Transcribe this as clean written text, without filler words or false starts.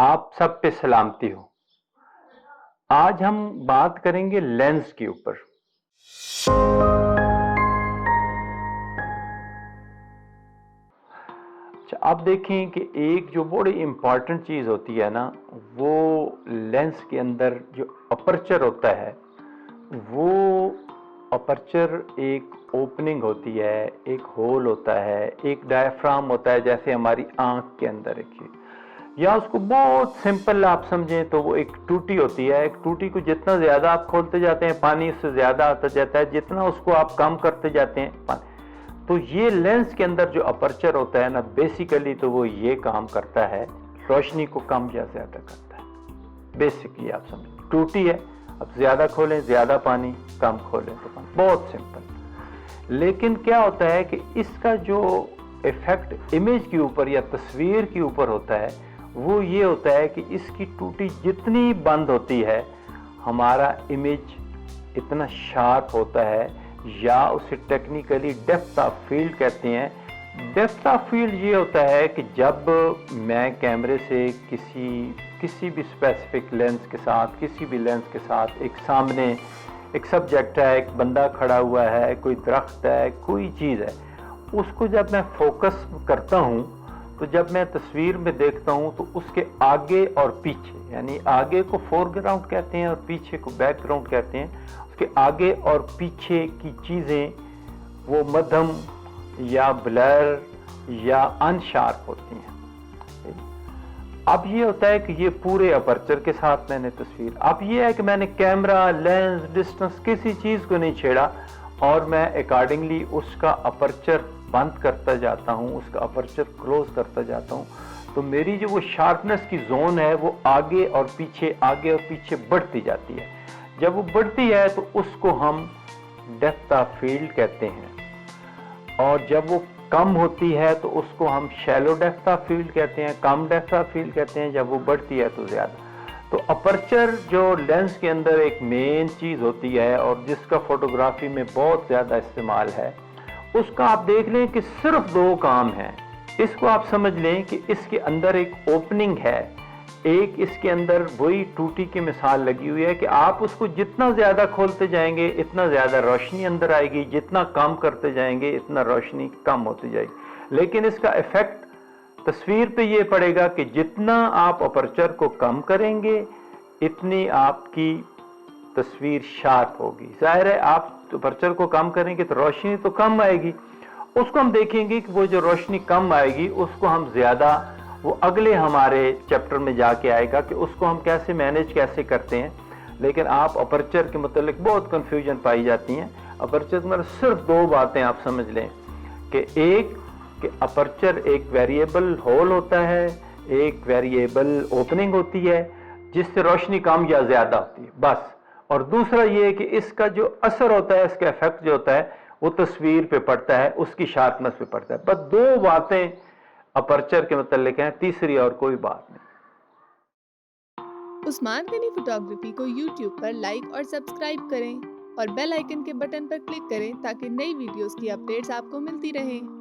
आप सब पे सलामती हो। आज हम बात करेंगे लेंस के ऊपर। अच्छा, आप देखें कि एक जो बड़ी इंपॉर्टेंट चीज होती है ना, वो लेंस के अंदर जो अपर्चर होता है, वो अपर्चर एक ओपनिंग होती है, एक होल होता है, एक डायफ्राम होता है, जैसे हमारी आंख के अंदर एक, या उसको बहुत सिंपल आप समझें तो वो एक टूटी होती है। एक टूटी को जितना ज्यादा आप खोलते जाते हैं, पानी उससे ज्यादा आता जाता है, जितना उसको आप कम करते जाते हैं पानी। तो ये लेंस के अंदर जो अपर्चर होता है ना, बेसिकली तो वो ये काम करता है, रोशनी को कम या ज्यादा करता है। बेसिकली आप समझें, टूटी है, अब ज्यादा खोलें ज्यादा पानी, कम खोलें तो कम, बहुत सिंपल। लेकिन क्या होता है कि इसका जो इफेक्ट इमेज के ऊपर या तस्वीर के ऊपर होता है, वो ये होता है कि इसकी टूटी जितनी बंद होती है, हमारा इमेज इतना शार्प होता है, या उसे टेक्निकली डेप्थ ऑफ फील्ड कहते हैं। डेप्थ ऑफ फील्ड ये होता है कि जब मैं कैमरे से किसी भी स्पेसिफिक लेंस के साथ, किसी भी लेंस के साथ, एक सामने एक सब्जेक्ट है, एक बंदा खड़ा हुआ है, कोई दरख्त है, कोई चीज़ है, उसको जब मैं फोकस करता हूँ, तो जब मैं तस्वीर में देखता हूँ तो उसके आगे और पीछे, यानी आगे को फोरग्राउंड कहते हैं और पीछे को बैकग्राउंड कहते हैं, उसके आगे और पीछे की चीज़ें वो मध्यम या ब्लर या अनशार्प होती हैं। अब ये होता है कि ये पूरे अपर्चर के साथ मैंने तस्वीर, अब ये है कि मैंने कैमरा, लेंस, डिस्टेंस, किसी चीज़ को नहीं छेड़ा और मैं अकॉर्डिंगली उसका अपर्चर बंद करता जाता हूँ, उसका अपर्चर क्लोज करता जाता हूँ, तो मेरी जो वो शार्पनेस की जोन है वो आगे और पीछे बढ़ती जाती है। जब वो बढ़ती है तो उसको हम डेप्थ ऑफ फील्ड कहते हैं, और जब वो कम होती है तो उसको हम शैलो डेप्थ ऑफ फील्ड कहते हैं, कम डेप्थ ऑफ फील्ड कहते हैं, जब वो बढ़ती है तो ज्यादा। तो अपर्चर जो लेंस के अंदर एक मेन चीज होती है और जिसका फोटोग्राफी में बहुत ज्यादा इस्तेमाल है, उसका आप देख लें कि सिर्फ दो काम है। इसको आप समझ लें कि इसके अंदर एक ओपनिंग है, एक इसके अंदर वही टूटी की मिसाल लगी हुई है कि आप उसको जितना ज्यादा खोलते जाएंगे इतना ज्यादा रोशनी अंदर आएगी, जितना कम करते जाएंगे इतना रोशनी कम होती जाएगी। लेकिन इसका इफेक्ट तस्वीर पे ये पड़ेगा कि जितना आप अपर्चर को कम करेंगे इतनी आपकी तस्वीर शार्प होगी। जाहिर है आप अपर्चर को कम करेंगे तो रोशनी तो कम आएगी, उसको हम देखेंगे कि वो जो रोशनी कम आएगी उसको हम ज्यादा, वो अगले हमारे चैप्टर में जाके आएगा कि उसको हम कैसे मैनेज कैसे करते हैं। लेकिन आप अपर्चर के मतलब बहुत कंफ्यूजन पाई जाती हैं। अपर्चर में सिर्फ दो बातें आप समझ लें कि एक कि अपर्चर एक वेरिएबल होल होता है, एक वेरिएबल ओपनिंग होती है जिससे रोशनी कम या ज्यादा होती है, बस। और दूसरा ये कि इसका जो असर होता है, इसका इफेक्ट जो होता है वो तस्वीर पे पड़ता है, उसकी शार्पनेस पे पड़ता है। बस दो बातें अपर्चर के मतलब हैं, तीसरी और कोई बात नहीं। उस्मान गनी फोटोग्राफी को YouTube पर लाइक और सब्सक्राइब करें और बेल आइकन के बटन पर क्लिक करें ताकि नई वीडियोस की अपडेट्स आपको मिलती रहें।